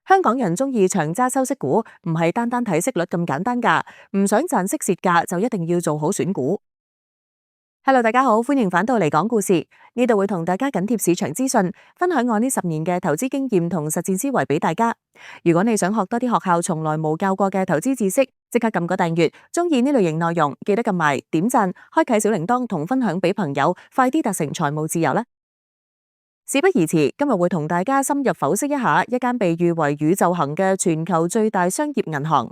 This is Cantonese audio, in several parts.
香港人中意長揸收息股，唔係單單睇息率咁簡單㗎。唔想賺息蝕價，就一定要做好選股。Hello， 大家好，歡迎返到嚟講故事。呢度會同大家緊貼市場資訊，分享我呢10年嘅投資經驗同實戰思維俾大家。如果你想學多啲學校從來冇教過嘅投資知識，即刻撳個訂閱。中意呢類型內容，記得撳埋點讚、開啟小鈴鐺同分享俾朋友，快啲達成財務自由啦！事不宜遲，今日會同大家深入剖析一下一間被譽為宇宙行嘅全球最大商業銀行，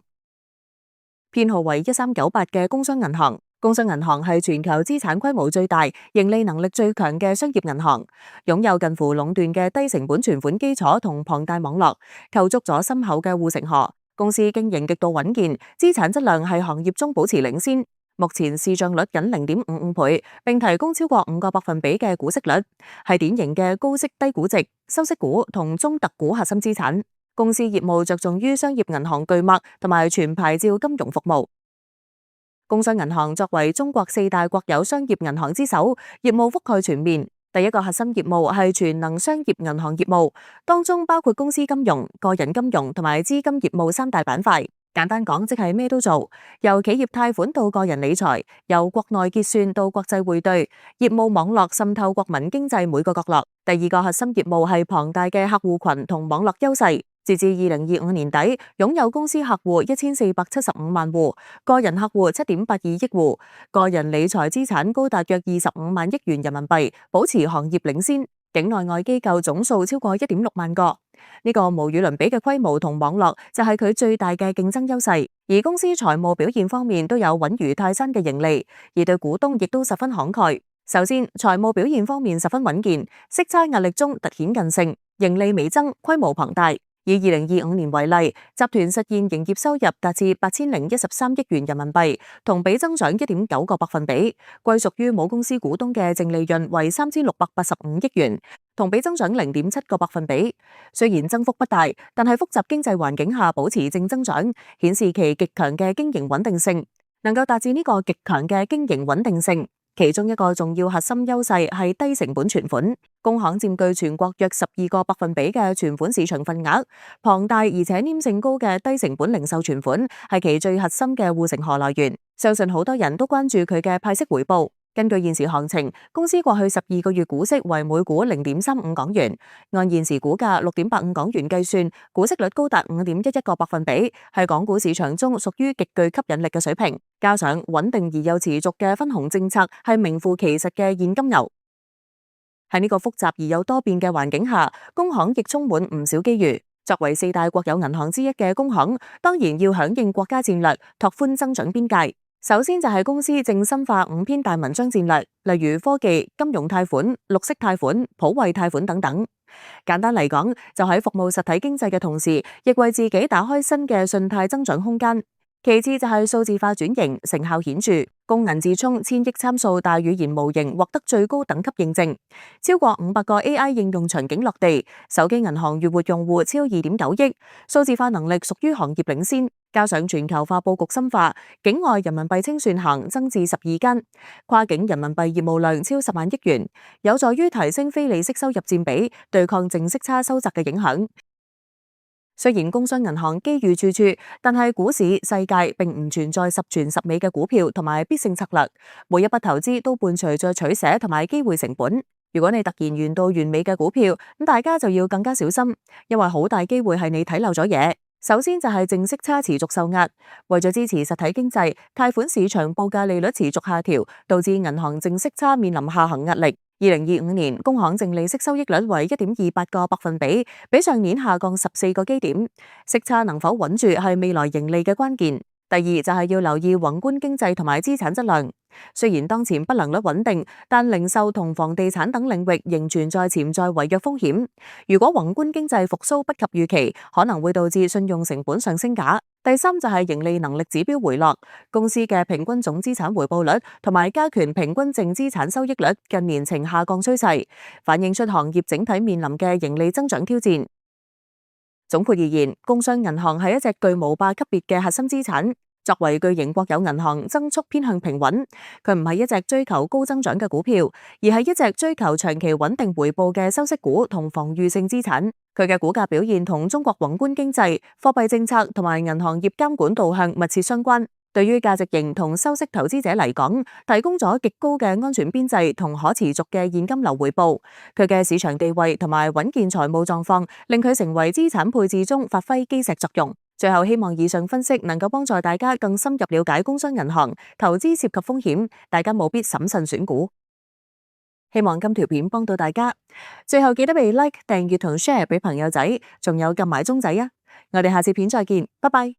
編號為1398嘅工商銀行。工商銀行係全球資產規模最大、盈利能力最強嘅商業銀行，擁有近乎壟斷嘅低成本存款基礎同龐大網絡，構築咗深厚嘅護城河。公司經營極度穩健，資產質量係行業中保持領先。目前市賬率僅0.55倍，並提供超過5個百分比嘅股息率，係典型嘅高息低估值、收息股同中特股核心資產。公司業務着重於商業銀行巨擘同埋全牌照金融服務。工商銀行作為中國4大國有商業銀行之首，業務覆蓋全面。第一個核心業務係全能商業銀行業務，當中包括公司金融、個人金融同埋資金業務3大板塊。簡單講，即係咩都做，由企業貸款到個人理財，由國內結算到國際匯兌，業務網絡滲透國民經濟每個角落。第二個核心業務係龐大嘅客戶群同網絡優勢。截至2025年底，擁有公司客戶1475萬戶，個人客戶7.82億戶，個人理財資產高達約25萬億元人民幣，保持行業領先。境內外機構總數超過1.6萬個，呢個無與倫比嘅規模同網絡就係佢最大嘅競爭優勢。而公司財務表現方面都有穩如泰山嘅盈利，而對股東亦都十分慷慨。首先，財務表現方面十分穩健，息差壓力中凸顯韌性，盈利微增，規模龐大。以2025年為例，集團實現營業收入達至8013億元人民幣，同比增長1.9個百分比，歸屬於母公司股東嘅淨利潤為3685億元，同比增長0.7個百分比。雖然增幅不大，但係複雜經濟環境下保持正增長，顯示其極強嘅經營穩定性。能夠達至呢個極強嘅經營穩定性，其中一個重要核心優勢係低成本存款。工行佔據全國約12個百分比嘅存款市場份額，龐大而且黏性高嘅低成本零售存款係其最核心嘅護城河來源。相信好多人都關注佢嘅派息回報。根據現時行情，公司過去12個月股息為每股0.35港元，按現時股價6.85港元計算，股息率高達5.11個百分比，係港股市場中屬於極具吸引力嘅水平。加上穩定而又持續嘅分紅政策，係名副其實嘅現金流。喺呢個複雜而又多變嘅環境下，工行亦充滿唔少機遇。作為4大國有銀行之一嘅工行，當然要響應國家戰略，拓寬增長邊界。首先就係公司正深化5篇大文章戰略，例如科技、金融貸款、綠色貸款、普惠貸款等等。簡單嚟講，就喺服務實體經濟嘅同時，亦為自己打開新嘅信貸增長空間。其次就係數字化轉型，成效顯著。公銀智聰1000億參數大語言模型獲得最高等級認證，超過500個 AI 應用場景落地，手機銀行月活用戶超2.9億，數字化能力屬於行業領先。加上全球化佈局深化，境外人民幣清算行增至12間，跨境人民幣業務量超10萬億元，有助於提升非利息收入佔比，對抗淨息差收窄嘅影響。雖然工商銀行機遇處處，但係股市世界並唔存在十全十美嘅股票同埋必勝策略，每一筆投資都伴隨着取捨同埋機會成本。如果你突然遇到完美嘅股票，咁大家就要更加小心，因為好大機會係你睇漏咗嘢。首先就係淨息差持續受壓，為咗支持實體經濟，貸款市場報價利率持續下調，導致銀行淨息差面臨下行壓力。2025年，工行淨利息收益率為1.28個百分比，比上年下降14個基點。息差能否穩住係未來盈利嘅關鍵。第二就係要留意宏觀經濟同埋資產質量。雖然當前不能率穩定，但零售同房地產等領域仍存在潛在違約風險。如果宏觀經濟復甦不及預期，可能會導致信用成本上升價。第三就係盈利能力指標回落，公司嘅平均總資產回報率同埋加權平均淨資產收益率近年呈下降趨勢，反映出行業整體面臨嘅盈利增長挑戰。總括而言，工商銀行係一隻巨無霸級別嘅核心資產。作為巨型國有銀行，增速偏向平穩。佢唔係一隻追求高增長嘅股票，而係一隻追求長期穩定回報嘅收息股同防禦性資產。佢嘅股價表現同中國宏觀經濟、貨幣政策同埋銀行業監管導向密切相關。對於價值型同收息投資者嚟講，提供咗極高嘅安全邊際同可持續嘅現金流回報。佢嘅市場地位同埋穩健財務狀況，令佢成為資產配置中發揮基石作用。最後希望以上分析能夠幫助大家更深入了解工商銀行投資涉及風險，大家務必審慎選股。希望今條片幫到大家。最後記得俾 like、訂閱同 share 俾朋友仔，仲有撳埋鐘仔啊！我哋下次片再見，拜拜。